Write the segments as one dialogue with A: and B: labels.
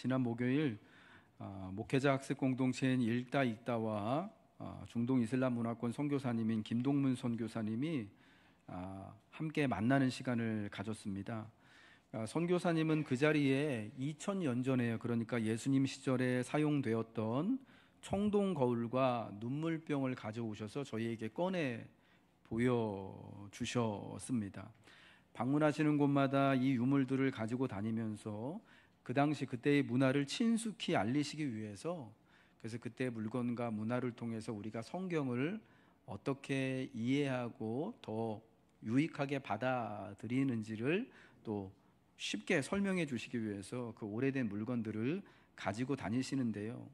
A: 지난 목요일 목회자 학습 공동체인 읽다 읽다와 중동 이슬람 문화권 선교사님인 김동문 선교사님이 함께 만나는 시간을 가졌습니다. 선교사님은 그 자리에 2000년 전에, 그러니까 예수님 시절에 사용되었던 청동 거울과 눈물병을 가져오셔서 저희에게 꺼내 보여주셨습니다. 방문하시는 곳마다 이 유물들을 가지고 다니면서 그 당시 그때의 문화를 친숙히 알리시기 위해서, 그래서 그때의 물건과 문화를 통해서 우리가 성경을 어떻게 이해하고 더 유익하게 받아들이는지를 또 쉽게 설명해 주시기 위해서 그 오래된 물건들을 가지고 다니시는데요.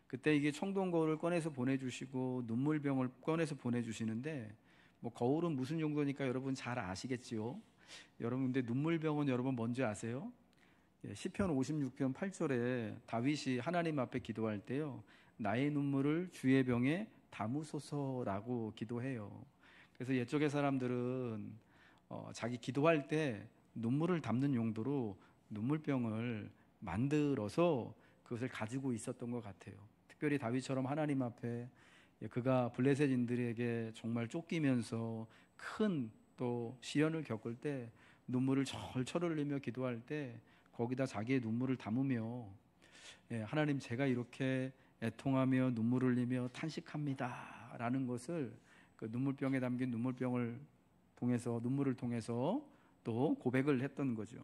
A: 그때 이게 청동 거울을 꺼내서 보내주시고 눈물병을 꺼내서 보내주시는데, 뭐 거울은 무슨 용도니까 여러분 잘 아시겠지요. 여러분, 근데 눈물병은 여러분 뭔지 아세요? 시편 56편 8절에 다윗이 하나님 앞에 기도할 때요, 나의 눈물을 주의 병에 담으소서라고 기도해요. 그래서 옛적의 사람들은 자기 기도할 때 눈물을 담는 용도로 눈물병을 만들어서 그것을 가지고 있었던 것 같아요. 특별히 다윗처럼 하나님 앞에 그가 블레셋인들에게 정말 쫓기면서 큰 또 시련을 겪을 때 눈물을 절철 흘리며 기도할 때 거기다 자기의 눈물을 담으며, 하나님, 제가 이렇게 애통하며 눈물을 흘리며 탄식합니다 라는 것을 그 눈물병에 담긴 눈물을 통해서 또 고백을 했던 거죠.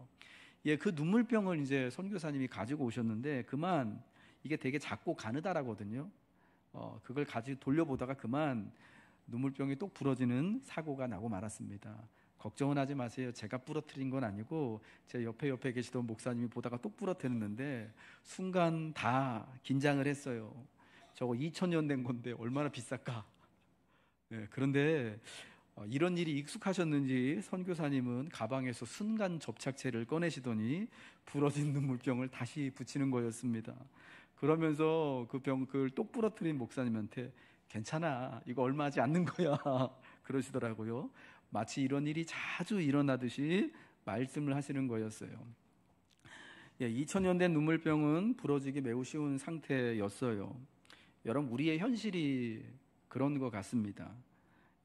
A: 그 눈물병을 이제 선교사님이 가지고 오셨는데, 그만 이게 되게 작고 가느다라거든요. 그걸 가지고 돌려보다가 그만 눈물병이 똑 부러지는 사고가 나고 말았습니다. 걱정은 하지 마세요. 제가 부러뜨린 건 아니고 제 옆에 계시던 목사님이 보다가 똑 부러뜨렸는데 순간 다 긴장을 했어요. 저거 2000년 된 건데 얼마나 비쌀까. 그런데 이런 일이 익숙하셨는지 선교사님은 가방에서 순간 접착제를 꺼내시더니 부러진 눈물병을 다시 붙이는 거였습니다. 그러면서 그걸 똑 부러뜨린 목사님한테, 괜찮아, 이거 얼마 하지 않는 거야 그러시더라고요. 마치 이런 일이 자주 일어나듯이 말씀을 하시는 거였어요. 2000년 된 눈물병은 부러지기 매우 쉬운 상태였어요. 여러분, 우리의 현실이 그런 것 같습니다.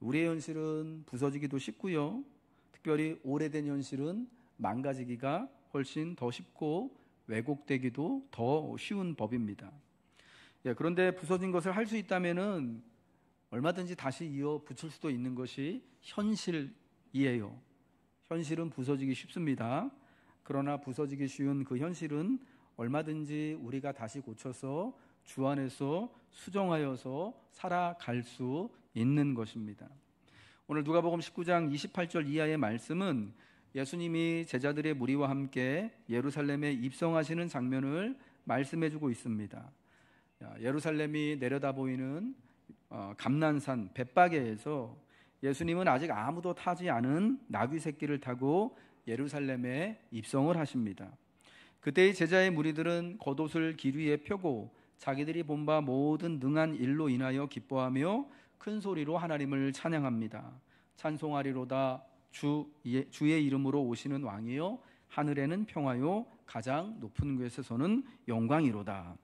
A: 우리의 현실은 부서지기도 쉽고요, 특별히 오래된 현실은 망가지기가 훨씬 더 쉽고 왜곡되기도 더 쉬운 법입니다. 그런데 부서진 것을 할 수 있다면은 얼마든지 다시 이어 붙일 수도 있는 것이 현실이에요. 현실은 부서지기 쉽습니다. 그러나 부서지기 쉬운 그 현실은 얼마든지 우리가 다시 고쳐서 주 안에서 수정하여서 살아갈 수 있는 것입니다. 오늘 누가복음 19장 28절 이하의 말씀은 예수님이 제자들의 무리와 함께 예루살렘에 입성하시는 장면을 말씀해주고 있습니다. 예루살렘이 내려다 보이는 감난산 벳바게에서 예수님은 아직 아무도 타지 않은 나귀 새끼를 타고 예루살렘에 입성을 하십니다. 그때의 제자의 무리들은 겉옷을 길 위에 펴고 자기들이 본 바 모든 능한 일로 인하여 기뻐하며 큰 소리로 하나님을 찬양합니다. 찬송하리로다, 주의 이름으로 오시는 왕이요, 하늘에는 평화요, 가장 높은 곳에서는 영광이로다.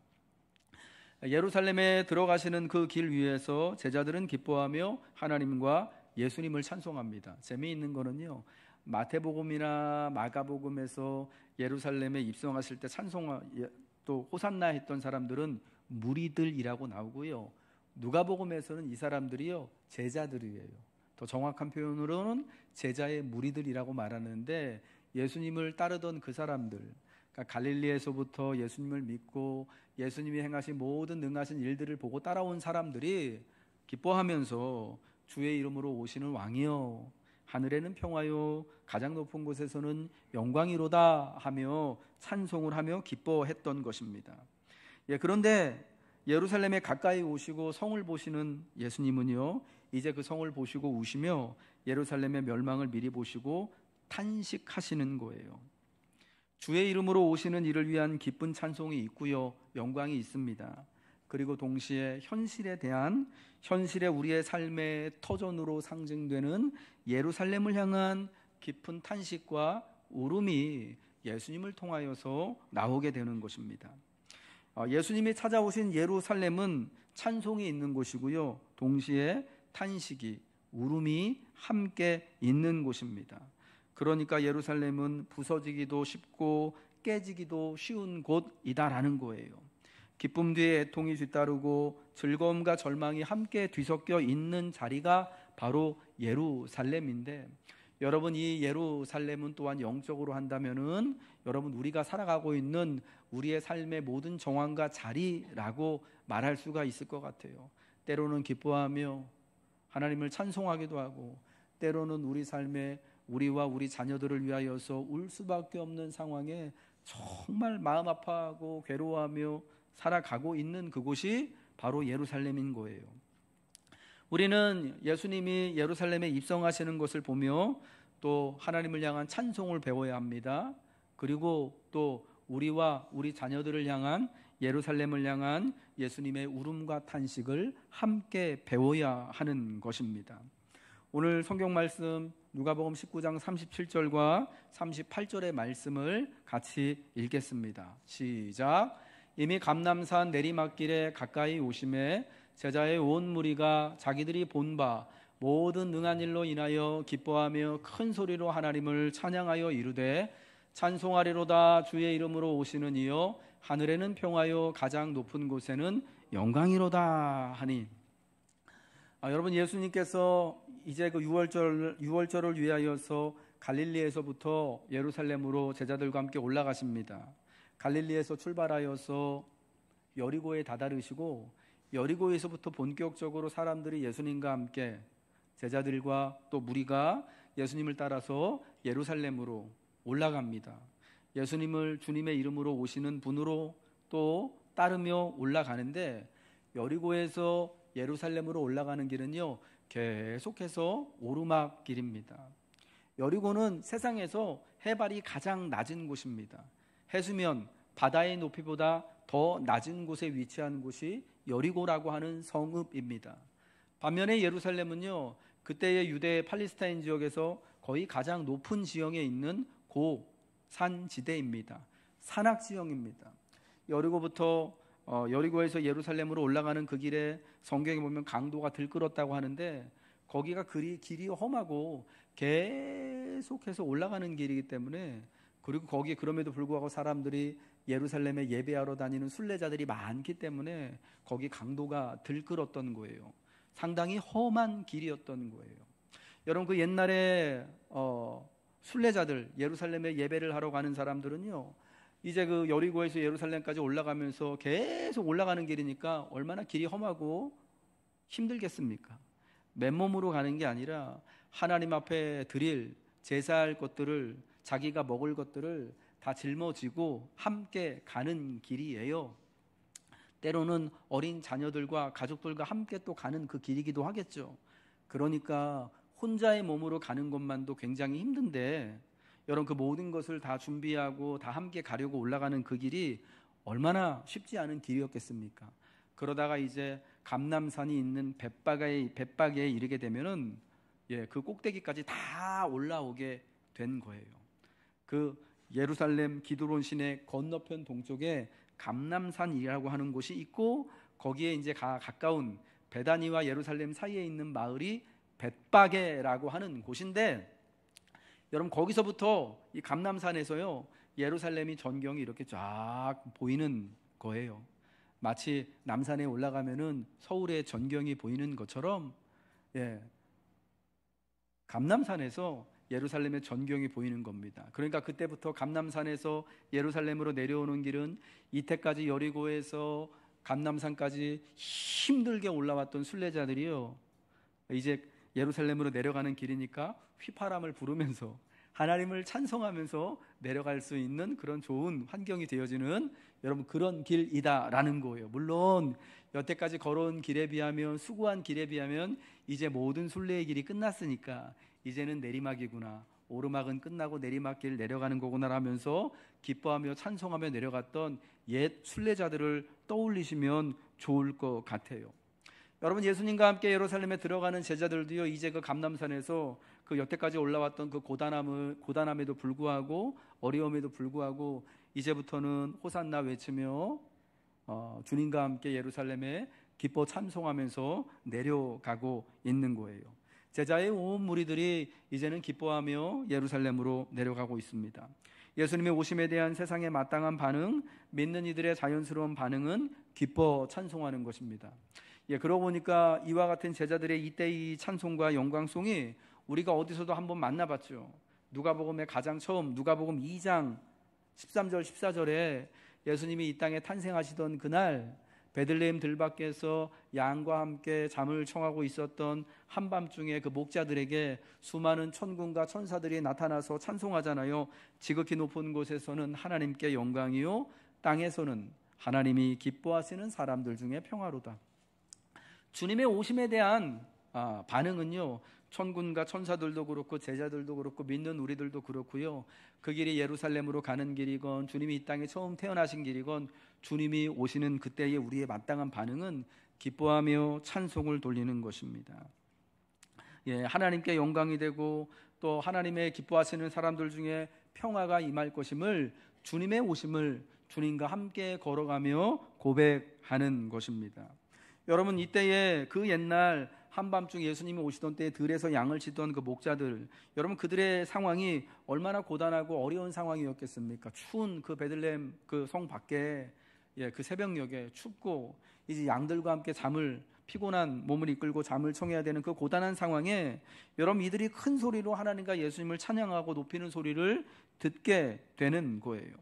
A: 예루살렘에 들어가시는 그 길 위에서 제자들은 기뻐하며 하나님과 예수님을 찬송합니다. 재미있는 거는요, 마태복음이나 마가복음에서 예루살렘에 입성하실 때 또 호산나 했던 사람들은 무리들이라고 나오고요, 누가복음에서는 이 사람들이요 제자들이에요. 더 정확한 표현으로는 제자의 무리들이라고 말하는데, 예수님을 따르던 그 사람들, 그러니까 갈릴리에서부터 예수님을 믿고 예수님이 행하신 모든 능하신 일들을 보고 따라온 사람들이 기뻐하면서 주의 이름으로 오시는 왕이요, 하늘에는 평화요, 가장 높은 곳에서는 영광이로다 하며 찬송을 하며 기뻐했던 것입니다. 그런데 예루살렘에 가까이 오시고 성을 보시는 예수님은요, 이제 그 성을 보시고 우시며 예루살렘의 멸망을 미리 보시고 탄식하시는 거예요. 주의 이름으로 오시는 이를 위한 기쁜 찬송이 있고요, 영광이 있습니다. 그리고 동시에 현실에 우리의 삶의 터전으로 상징되는 예루살렘을 향한 깊은 탄식과 울음이 예수님을 통하여서 나오게 되는 것입니다. 예수님이 찾아오신 예루살렘은 찬송이 있는 곳이고요, 동시에 탄식이, 울음이 함께 있는 곳입니다. 그러니까 예루살렘은 부서지기도 쉽고 깨지기도 쉬운 곳이다라는 거예요. 기쁨 뒤에 애통이 뒤따르고 즐거움과 절망이 함께 뒤섞여 있는 자리가 바로 예루살렘인데, 여러분, 이 예루살렘은 또한 영적으로 한다면은 여러분, 우리가 살아가고 있는 우리의 삶의 모든 정황과 자리라고 말할 수가 있을 것 같아요. 때로는 기뻐하며 하나님을 찬송하기도 하고, 때로는 우리 삶에 우리와 우리 자녀들을 위하여서 울 수밖에 없는 상황에 정말 마음 아파하고 괴로워하며 살아가고 있는 그곳이 바로 예루살렘인 거예요. 우리는 예수님이 예루살렘에 입성하시는 것을 보며 또 하나님을 향한 찬송을 배워야 합니다. 그리고 또 우리와 우리 자녀들을 향한, 예루살렘을 향한 예수님의 울음과 탄식을 함께 배워야 하는 것입니다. 오늘 성경 말씀 누가복음 19장 37절과 38절의 말씀을 같이 읽겠습니다. 시작. 이미 감람산 내리막길에 가까이 오심에 제자의 온 무리가 자기들이 본 바 모든 능한 일로 인하여 기뻐하며 큰 소리로 하나님을 찬양하여 이르되, 찬송하리로다 주의 이름으로 오시는 이여, 하늘에는 평화요 가장 높은 곳에는 영광이로다 하니. 여러분, 예수님께서 이제 그 유월절을 위하여서 갈릴리에서부터 예루살렘으로 제자들과 함께 올라가십니다. 갈릴리에서 출발하여서 여리고에 다다르시고, 여리고에서부터 본격적으로 사람들이 예수님과 함께, 제자들과 또 무리가 예수님을 따라서 예루살렘으로 올라갑니다. 예수님을 주님의 이름으로 오시는 분으로 또 따르며 올라가는데, 여리고에서 예루살렘으로 올라가는 길은요, 계속해서 오르막길입니다. 여리고는 세상에서 해발이 가장 낮은 곳입니다. 해수면 바다의 높이보다 더 낮은 곳에 위치한 곳이 여리고라고 하는 성읍입니다. 반면에 예루살렘은요, 그때의 유대 팔레스타인 지역에서 거의 가장 높은 지형에 있는 고산지대입니다. 산악지형입니다. 여리고에서 예루살렘으로 올라가는 그 길에 성경에 보면 강도가 들끓었다고 하는데, 거기가 길이 험하고 계속해서 올라가는 길이기 때문에, 그리고 거기에 그럼에도 불구하고 사람들이 예루살렘에 예배하러 다니는 순례자들이 많기 때문에 거기 강도가 들끓었던 거예요. 상당히 험한 길이었던 거예요. 여러분, 그 옛날에 순례자들, 예루살렘에 예배를 하러 가는 사람들은요, 이제 그 여리고에서 예루살렘까지 올라가면서 계속 올라가는 길이니까 얼마나 길이 험하고 힘들겠습니까? 맨몸으로 가는 게 아니라 하나님 앞에 드릴, 제사할 것들을, 자기가 먹을 것들을 다 짊어지고 함께 가는 길이에요. 때로는 어린 자녀들과 가족들과 함께 또 가는 그 길이기도 하겠죠. 그러니까 혼자의 몸으로 가는 것만도 굉장히 힘든데, 여러분, 그 모든 것을 다 준비하고 다 함께 가려고 올라가는 그 길이 얼마나 쉽지 않은 길이었겠습니까? 그러다가 이제 감람산이 있는 벳바게에 이르게 되면은 그 꼭대기까지 다 올라오게 된 거예요. 그 예루살렘 기드론 시내 건너편 동쪽에 감람산이라고 하는 곳이 있고, 거기에 이제 가까운 베다니와 예루살렘 사이에 있는 마을이 벳바게라고 하는 곳인데, 여러분, 거기서부터 이 감람산에서요, 예루살렘이 전경이 이렇게 쫙 보이는 거예요. 마치 남산에 올라가면은 서울의 전경이 보이는 것처럼, 감람산에서 예루살렘의 전경이 보이는 겁니다. 그러니까 그때부터 감람산에서 예루살렘으로 내려오는 길은 이때까지 여리고에서 감람산까지 힘들게 올라왔던 순례자들이요, 이제 예루살렘으로 내려가는 길이니까 휘파람을 부르면서 하나님을 찬송하면서 내려갈 수 있는 그런 좋은 환경이 되어지는, 여러분, 그런 길이다라는 거예요. 물론 여태까지 걸어온 길에 비하면, 수고한 길에 비하면 이제 모든 순례의 길이 끝났으니까 이제는 내리막이구나, 오르막은 끝나고 내리막길 내려가는 거구나 하면서 기뻐하며 찬송하며 내려갔던 옛 순례자들을 떠올리시면 좋을 것 같아요. 여러분, 예수님과 함께 예루살렘에 들어가는 제자들도요, 이제 그 감람산에서 그 여태까지 올라왔던 그 고단함에도 불구하고, 어려움에도 불구하고 이제부터는 호산나 외치며 주님과 함께 예루살렘에 기뻐 찬송하면서 내려가고 있는 거예요. 제자의 온 무리들이 이제는 기뻐하며 예루살렘으로 내려가고 있습니다. 예수님의 오심에 대한 세상의 마땅한 반응, 믿는 이들의 자연스러운 반응은 기뻐 찬송하는 것입니다. 그러고 보니까 이와 같은 제자들의 이때의 찬송과 영광송이 우리가 어디서도 한번 만나봤죠. 누가복음의 가장 처음 누가복음 2장 13절 14절에 예수님이 이 땅에 탄생하시던 그날 베들레헴 들밖에서 양과 함께 잠을 청하고 있었던 한밤중에 그 목자들에게 수많은 천군과 천사들이 나타나서 찬송하잖아요. 지극히 높은 곳에서는 하나님께 영광이요, 땅에서는 하나님이 기뻐하시는 사람들 중에 평화로다. 주님의 오심에 대한 반응은요, 천군과 천사들도 그렇고 제자들도 그렇고 믿는 우리들도 그렇고요, 그 길이 예루살렘으로 가는 길이건 주님이 이 땅에 처음 태어나신 길이건 주님이 오시는 그때의 우리의 마땅한 반응은 기뻐하며 찬송을 돌리는 것입니다. 하나님께 영광이 되고 또 하나님의 기뻐하시는 사람들 중에 평화가 임할 것임을, 주님의 오심을 주님과 함께 걸어가며 고백하는 것입니다. 여러분, 이때에 그 옛날 한밤중 예수님이 오시던 때에 들에서 양을 치던 그 목자들, 여러분 그들의 상황이 얼마나 고단하고 어려운 상황이었겠습니까? 추운 그 베들레헴 그 성 밖에 그 새벽녘에 춥고 이제 양들과 함께 피곤한 몸을 이끌고 잠을 청해야 되는 그 고단한 상황에 여러분 이들이 큰 소리로 하나님과 예수님을 찬양하고 높이는 소리를 듣게 되는 거예요.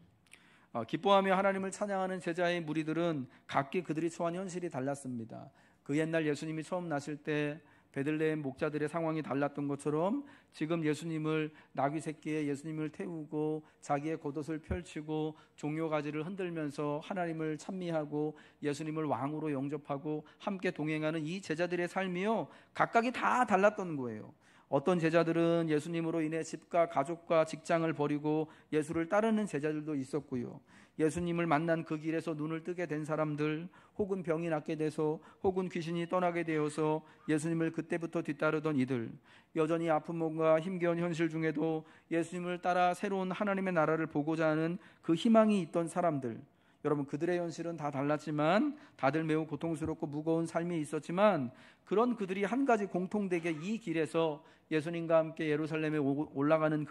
A: 기뻐하며 하나님을 찬양하는 제자의 무리들은 각기 그들이 처한 현실이 달랐습니다. 그 옛날 예수님이 처음 나실 때 베들레헴 목자들의 상황이 달랐던 것처럼 지금 예수님을 나귀 새끼에 예수님을 태우고 자기의 겉옷을 펼치고 종려가지를 흔들면서 하나님을 찬미하고 예수님을 왕으로 영접하고 함께 동행하는 이 제자들의 삶이요, 각각이 다 달랐던 거예요. 어떤 제자들은 예수님으로 인해 집과 가족과 직장을 버리고 예수를 따르는 제자들도 있었고요, 예수님을 만난 그 길에서 눈을 뜨게 된 사람들, 혹은 병이 낫게 돼서 혹은 귀신이 떠나게 되어서 예수님을 그때부터 뒤따르던 이들, 여전히 아픈 몸과 힘겨운 현실 중에도 예수님을 따라 새로운 하나님의 나라를 보고자 하는 그 희망이 있던 사람들, 여러분 그들의 현실은 다 달랐지만 다들 매우 고통스럽고 무거운 삶이 있었지만 그런 그들이 한 가지 공통되게 이 길에서 예수님과 함께 예루살렘에 올라가는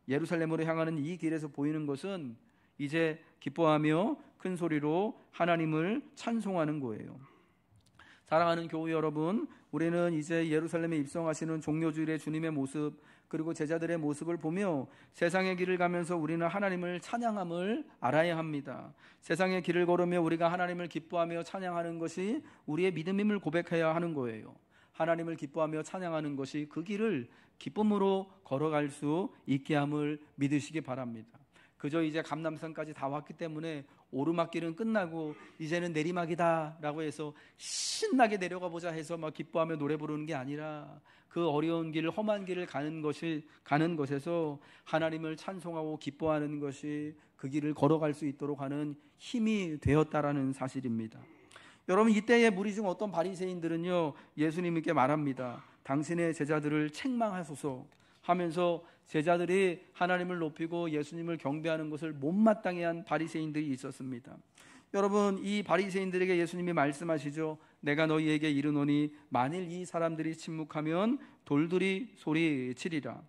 A: 예루살렘으로 향하는 이 길에서 보이는 것은 이제 기뻐하며 큰 소리로 하나님을 찬송하는 거예요. 사랑하는 교회 여러분, 우리는 이제 예루살렘에 입성하시는 종료주일의 주님의 모습, 그리고 제자들의 모습을 보며 세상의 길을 가면서 우리는 하나님을 찬양함을 알아야 합니다. 세상의 길을 걸으며 우리가 하나님을 기뻐하며 찬양하는 것이 우리의 믿음임을 고백해야 하는 거예요. 하나님을 기뻐하며 찬양하는 것이 그 길을 기쁨으로 걸어갈 수 있게 함을 믿으시기 바랍니다. 그저 이제 감람산까지 다 왔기 때문에 오르막길은 끝나고 이제는 내리막이다 라고 해서 신나게 내려가 보자 해서 막 기뻐하며 노래 부르는 게 아니라 그 어려운 길, 험한 길을 가는 것에서 하나님을 찬송하고 기뻐하는 것이 그 길을 걸어갈 수 있도록 하는 힘이 되었다라는 사실입니다. 여러분, 이때의 무리 중 어떤 바리새인들은요, 예수님께 말합니다. 당신의 제자들을 책망하소서 하면서 제자들이 하나님을 높이고 예수님을 경배하는 것을 못마땅해 한 바리새인들이 있었습니다. 여러분, 이 바리새인들에게 예수님이 말씀하시죠. 내가 너희에게 이르노니 만일 이 사람들이 침묵하면 돌들이 소리치리라.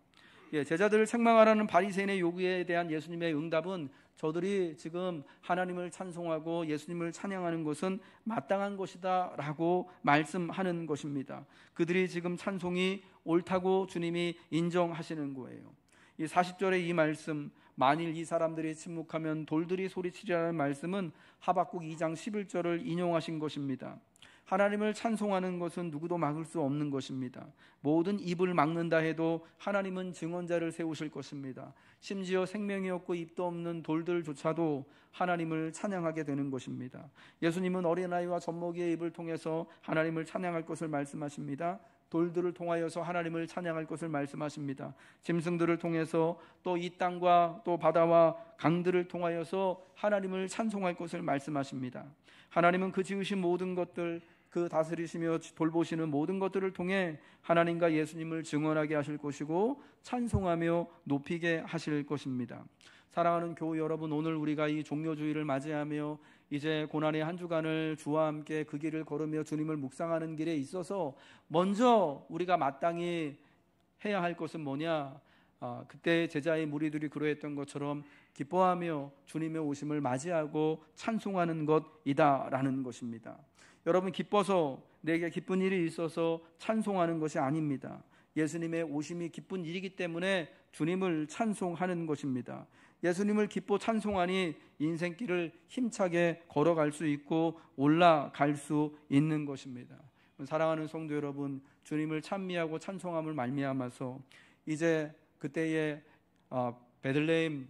A: 제자들을 책망하라는 바리새인의 요구에 대한 예수님의 응답은 저들이 지금 하나님을 찬송하고 예수님을 찬양하는 것은 마땅한 것이다 라고 말씀하는 것입니다. 그들이 지금 찬송이 옳다고 주님이 인정하시는 거예요. 이 40절의 이 말씀, 만일 이 사람들이 침묵하면 돌들이 소리치리라는 말씀은 하박국 2장 11절을 인용하신 것입니다. 하나님을 찬송하는 것은 누구도 막을 수 없는 것입니다. 모든 입을 막는다 해도 하나님은 증언자를 세우실 것입니다. 심지어 생명이 없고 입도 없는 돌들조차도 하나님을 찬양하게 되는 것입니다. 예수님은 어린아이와 젖먹이의 입을 통해서 하나님을 찬양할 것을 말씀하십니다. 돌들을 통하여서 하나님을 찬양할 것을 말씀하십니다. 짐승들을 통해서 또 이 땅과 또 바다와 강들을 통하여서 하나님을 찬송할 것을 말씀하십니다. 하나님은 그 지으신 모든 것들, 그 다스리시며 돌보시는 모든 것들을 통해 하나님과 예수님을 증언하게 하실 것이고 찬송하며 높이게 하실 것입니다. 사랑하는 교우 여러분, 오늘 우리가 이 종료주일을 맞이하며 이제 고난의 한 주간을 주와 함께 그 길을 걸으며 주님을 묵상하는 길에 있어서 먼저 우리가 마땅히 해야 할 것은 뭐냐? 그때 제자의 무리들이 그러했던 것처럼 기뻐하며 주님의 오심을 맞이하고 찬송하는 것이다라는 것입니다. 여러분, 기뻐서 내게 기쁜 일이 있어서 찬송하는 것이 아닙니다. 예수님의 오심이 기쁜 일이기 때문에 주님을 찬송하는 것입니다. 예수님을 기뻐 찬송하니 인생길을 힘차게 걸어갈 수 있고 올라갈 수 있는 것입니다. 사랑하는 성도 여러분, 주님을 찬미하고 찬송함을 말미암아서 이제 그때의 베들레헴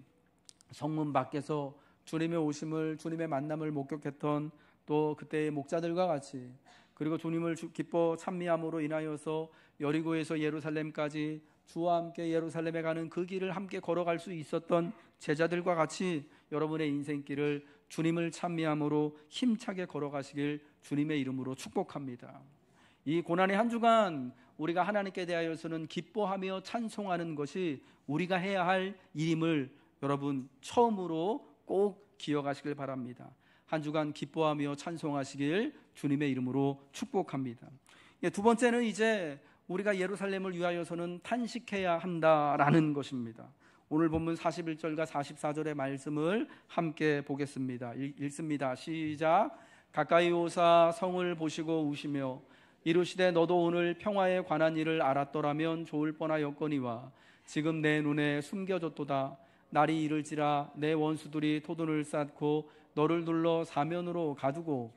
A: 성문 밖에서 주님의 오심을, 주님의 만남을 목격했던 또 그때의 목자들과 같이, 그리고 주님을 기뻐 찬미함으로 인하여서 여리고에서 예루살렘까지 주와 함께 예루살렘에 가는 그 길을 함께 걸어갈 수 있었던 제자들과 같이 여러분의 인생길을 주님을 찬미함으로 힘차게 걸어가시길 주님의 이름으로 축복합니다. 이 고난의 한 주간 우리가 하나님께 대하여서는 기뻐하며 찬송하는 것이 우리가 해야 할 일임을 여러분 처음으로 꼭 기억하시길 바랍니다. 한 주간 기뻐하며 찬송하시길 주님의 이름으로 축복합니다. 두 번째는 이제 우리가 예루살렘을 위하여서는 탄식해야 한다라는 것입니다. 오늘 본문 41절과 44절의 말씀을 함께 보겠습니다. 읽습니다. 시작. 가까이 오사 성을 보시고 우시며 이르시되 너도 오늘 평화에 관한 일을 알았더라면 좋을 뻔하였거니와 지금 내 눈에 숨겨졌도다. 날이 이를지라 내 원수들이 토둔을 쌓고 너를 둘러 사면으로 가두고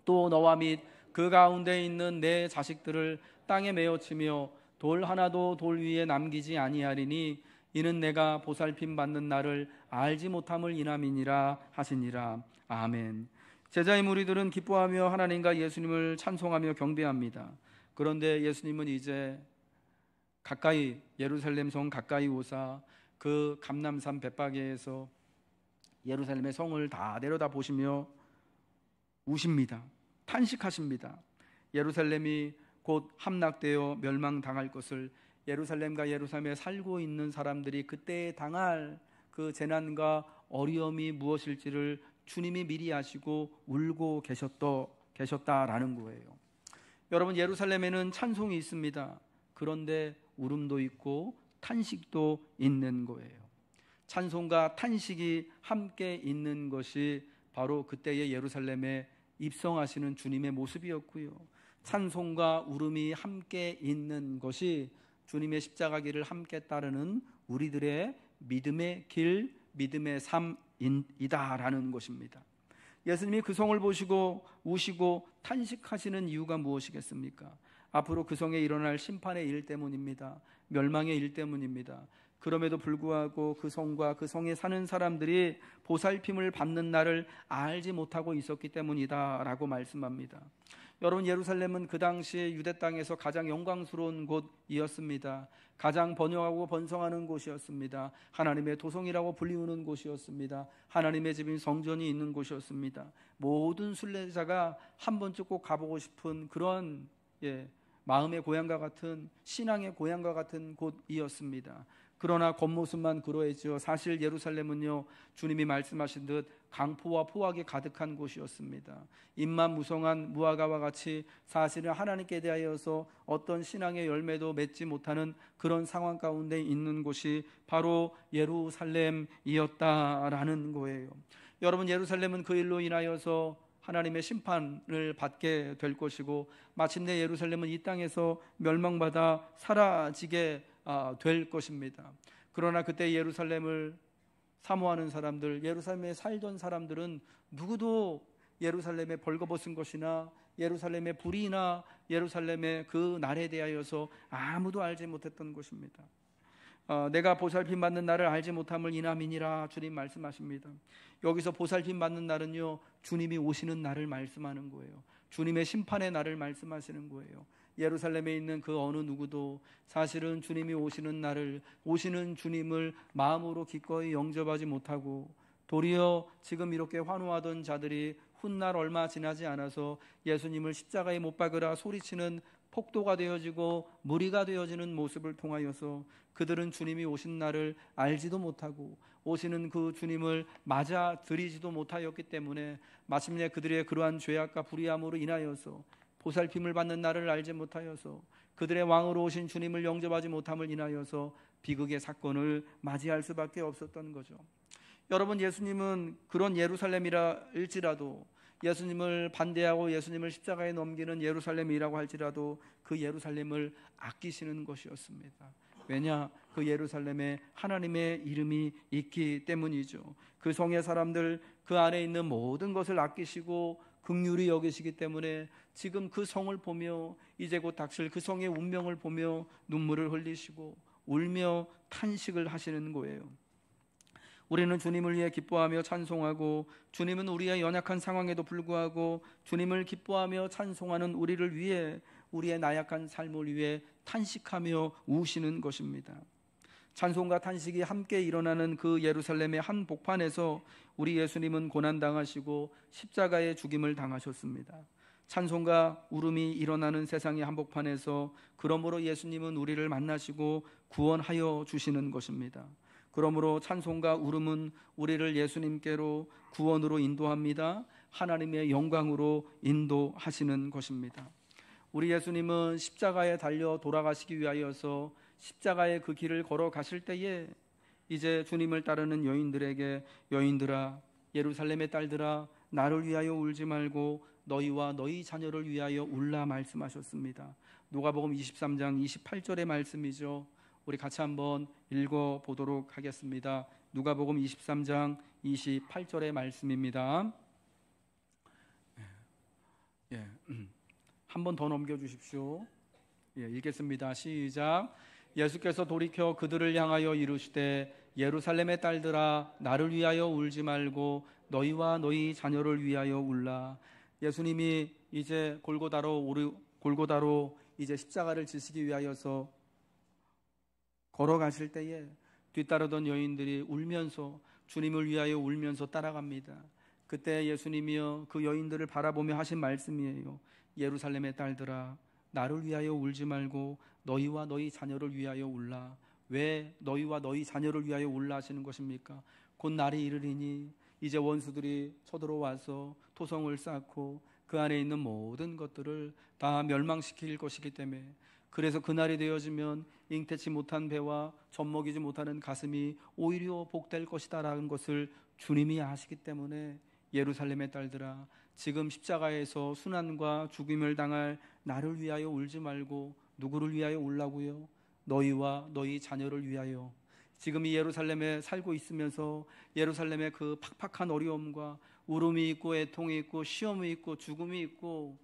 A: 또 너와 및 그 가운데 있는 내 자식들을 땅에 메어치며 돌 하나도 돌 위에 남기지 아니하리니 이는 내가 보살핌 받는 날을 알지 못함을 인함이니라 하시니라. 아멘. 제자의 무리들은 기뻐하며 하나님과 예수님을 찬송하며 경배합니다. 그런데 예수님은 이제 가까이 예루살렘 성 가까이 오사 그 감람산 벳바게에서 예루살렘의 성을 다 내려다 보시며 우십니다. 탄식하십니다. 예루살렘이 곧 함락되어 멸망당할 것을, 예루살렘과 예루살렘에 살고 있는 사람들이 그때 당할 그 재난과 어려움이 무엇일지를 주님이 미리 아시고 울고 계셨다라는 거예요. 여러분, 예루살렘에는 찬송이 있습니다. 그런데 울음도 있고 탄식도 있는 거예요. 찬송과 탄식이 함께 있는 것이 바로 그때의 예루살렘에 입성하시는 주님의 모습이었고요. 찬송과 울음이 함께 있는 것이 주님의 십자가 길을 함께 따르는 우리들의 믿음의 길, 믿음의 삶이다라는 것입니다. 예수님이 그 성을 보시고 우시고 탄식하시는 이유가 무엇이겠습니까? 앞으로 그 성에 일어날 심판의 일 때문입니다. 멸망의 일 때문입니다. 그럼에도 불구하고 그 성과 그 성에 사는 사람들이 보살핌을 받는 날을 알지 못하고 있었기 때문이다 라고 말씀합니다. 여러분, 예루살렘은 그 당시 유대 땅에서 가장 영광스러운 곳이었습니다. 가장 번영하고 번성하는 곳이었습니다. 하나님의 도성이라고 불리우는 곳이었습니다. 하나님의 집인 성전이 있는 곳이었습니다. 모든 순례자가 한 번쯤 꼭 가보고 싶은 그런 마음의 고향과 같은, 신앙의 고향과 같은 곳이었습니다. 그러나 겉모습만 그러했죠. 사실 예루살렘은요, 주님이 말씀하신 듯 강포와 포악이 가득한 곳이었습니다. 입만 무성한 무화과와 같이 사실은 하나님께 대하여서 어떤 신앙의 열매도 맺지 못하는 그런 상황 가운데 있는 곳이 바로 예루살렘이었다라는 거예요. 여러분, 예루살렘은 그 일로 인하여서 하나님의 심판을 받게 될 것이고 마침내 예루살렘은 이 땅에서 멸망받아 사라지게 될 것입니다. 그러나 그때 예루살렘을 사모하는 사람들, 예루살렘에 살던 사람들은 누구도 예루살렘에 벌거벗은 것이나 예루살렘의 불이나 예루살렘의 그 날에 대하여서 아무도 알지 못했던 것입니다. 내가 보살핌 받는 날을 알지 못함을 인함이니라 주님 말씀하십니다. 여기서 보살핌 받는 날은요, 주님이 오시는 날을 말씀하는 거예요. 주님의 심판의 날을 말씀하시는 거예요. 예루살렘에 있는 그 어느 누구도 사실은 주님이 오시는 날을, 오시는 주님을 마음으로 기꺼이 영접하지 못하고 도리어 지금 이렇게 환호하던 자들이 훗날 얼마 지나지 않아서 예수님을 십자가에 못 박으라 소리치는 폭도가 되어지고 무리가 되어지는 모습을 통하여서 그들은 주님이 오신 날을 알지도 못하고 오시는 그 주님을 맞아들이지도 못하였기 때문에 마침내 그들의 그러한 죄악과 불의함으로 인하여서 보살핌을 받는 날을 알지 못하여서 그들의 왕으로 오신 주님을 영접하지 못함을 인하여서 비극의 사건을 맞이할 수밖에 없었던 거죠. 여러분, 예수님은 그런 예루살렘이라 일지라도, 예수님을 반대하고 예수님을 십자가에 넘기는 예루살렘이라고 할지라도 그 예루살렘을 아끼시는 것이었습니다. 왜냐? 그 예루살렘에 하나님의 이름이 있기 때문이죠. 그 성의 사람들, 그 안에 있는 모든 것을 아끼시고 긍휼히 여기시기 때문에 지금 그 성을 보며 이제 곧 닥칠 그 성의 운명을 보며 눈물을 흘리시고 울며 탄식을 하시는 거예요. 우리는 주님을 위해 기뻐하며 찬송하고, 주님은 우리의 연약한 상황에도 불구하고 주님을 기뻐하며 찬송하는 우리를 위해, 우리의 나약한 삶을 위해 탄식하며 우시는 것입니다. 찬송과 탄식이 함께 일어나는 그 예루살렘의 한 복판에서 우리 예수님은 고난당하시고 십자가의 죽임을 당하셨습니다. 찬송과 울음이 일어나는 세상의 한복판에서 그러므로 예수님은 우리를 만나시고 구원하여 주시는 것입니다. 그러므로 찬송과 울음은 우리를 예수님께로 구원으로 인도합니다. 하나님의 영광으로 인도하시는 것입니다. 우리 예수님은 십자가에 달려 돌아가시기 위하여서 십자가의 그 길을 걸어가실 때에 이제 주님을 따르는 여인들에게, 여인들아, 예루살렘의 딸들아, 나를 위하여 울지 말고 너희와 너희 자녀를 위하여 울라 말씀하셨습니다. 누가복음 23장 28절의 말씀이죠. 우리 같이 한번 읽어보도록 하겠습니다. 누가복음 23장 28절의 말씀입니다. 한 번 더 넘겨주십시오. 읽겠습니다. 시작. 예수께서 돌이켜 그들을 향하여 이르시되 예루살렘의 딸들아, 나를 위하여 울지 말고 너희와 너희 자녀를 위하여 울라. 예수님이 이제 골고다로 이제 십자가를 지시기 위하여서 걸어가실 때에 뒤따르던 여인들이 울면서, 주님을 위하여 울면서 따라갑니다. 그때 예수님이요 그 여인들을 바라보며 하신 말씀이에요. 예루살렘의 딸들아, 나를 위하여 울지 말고 너희와 너희 자녀를 위하여 울라. 왜 너희와 너희 자녀를 위하여 울라 하시는 것입니까? 곧 날이 이르리니 이제 원수들이 쳐들어와서 토성을 쌓고 그 안에 있는 모든 것들을 다 멸망시킬 것이기 때문에, 그래서 그날이 되어지면 잉태치 못한 배와 젖먹이지 못하는 가슴이 오히려 복될 것이다 라는 것을 주님이 아시기 때문에, 예루살렘의 딸들아, 지금 십자가에서 순환과 죽임을 당할 나를 위하여 울지 말고 누구를 위하여 울라고요? 너희와 너희 자녀를 위하여. 지금 이 예루살렘에 살고 있으면서 예루살렘의 그 팍팍한 어려움과 울음이 있고 애통이 있고 시험이 있고 죽음이 있고,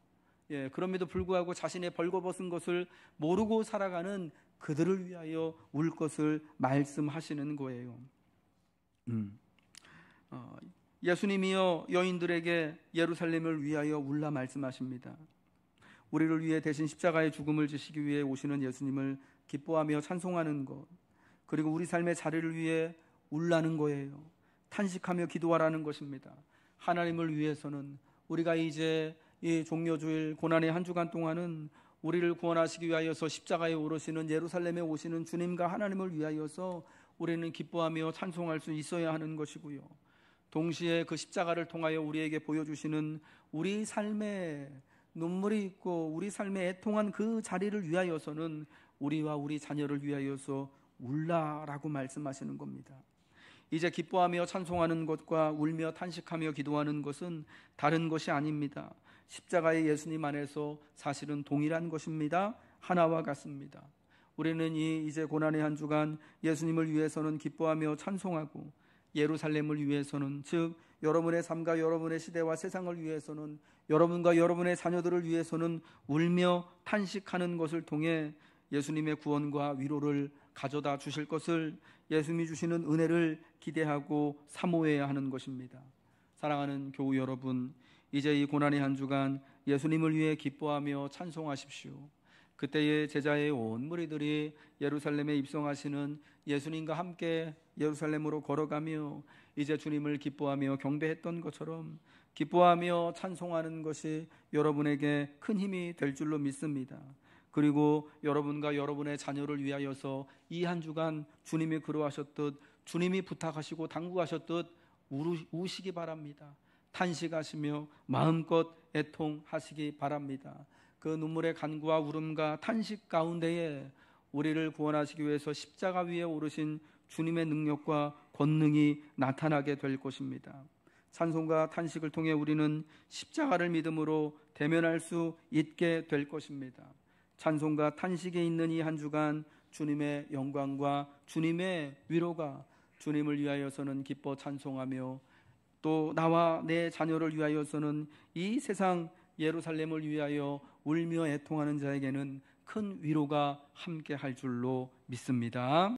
A: 그럼에도 불구하고 자신의 벌거벗은 것을 모르고 살아가는 그들을 위하여 울 것을 말씀하시는 거예요. 예수님이여 여인들에게 예루살렘을 위하여 울라 말씀하십니다. 우리를 위해 대신 십자가의 죽음을 지시기 위해 오시는 예수님을 기뻐하며 찬송하는 것, 그리고 우리 삶의 자리를 위해 울라는 거예요. 탄식하며 기도하라는 것입니다. 하나님을 위해서는 우리가 이제 이 종료주일 고난의 한 주간 동안은 우리를 구원하시기 위하여서 십자가에 오르시는 예루살렘에 오시는 주님과 하나님을 위하여서 우리는 기뻐하며 찬송할 수 있어야 하는 것이고요. 동시에 그 십자가를 통하여 우리에게 보여주시는 우리 삶에 눈물이 있고 우리 삶에 애통한 그 자리를 위하여서는 우리와 우리 자녀를 위하여서 울라라고 말씀하시는 겁니다. 이제 기뻐하며 찬송하는 것과 울며 탄식하며 기도하는 것은 다른 것이 아닙니다. 십자가의 예수님 안에서 사실은 동일한 것입니다. 하나와 같습니다. 우리는 이제 고난의 한 주간 예수님을 위해서는 기뻐하며 찬송하고, 예루살렘을 위해서는, 즉 여러분의 삶과 여러분의 시대와 세상을 위해서는, 여러분과 여러분의 자녀들을 위해서는 울며 탄식하는 것을 통해 예수님의 구원과 위로를 가져다 주실 것을, 예수님이 주시는 은혜를 기대하고 사모해야 하는 것입니다. 사랑하는 교우 여러분, 이제 이 고난의 한 주간 예수님을 위해 기뻐하며 찬송하십시오. 그때의 제자의 온 무리들이 예루살렘에 입성하시는 예수님과 함께 예루살렘으로 걸어가며 이제 주님을 기뻐하며 경배했던 것처럼 기뻐하며 찬송하는 것이 여러분에게 큰 힘이 될 줄로 믿습니다. 그리고 여러분과 여러분의 자녀를 위하여서 이 한 주간 주님이 그러하셨듯, 주님이 부탁하시고 당부하셨듯 우시기 바랍니다. 탄식하시며 마음껏 애통하시기 바랍니다. 그 눈물의 간구와 울음과 탄식 가운데에 우리를 구원하시기 위해서 십자가 위에 오르신 주님의 능력과 권능이 나타나게 될 것입니다. 찬송과 탄식을 통해 우리는 십자가를 믿음으로 대면할 수 있게 될 것입니다. 찬송과 탄식에 있는 이 한 주간 주님의 영광과 주님의 위로가 주님을 위하여서는 기뻐 찬송하며 또 나와 내 자녀를 위하여서는 이 세상 예루살렘을 위하여 울며 애통하는 자에게는 큰 위로가 함께 할 줄로 믿습니다.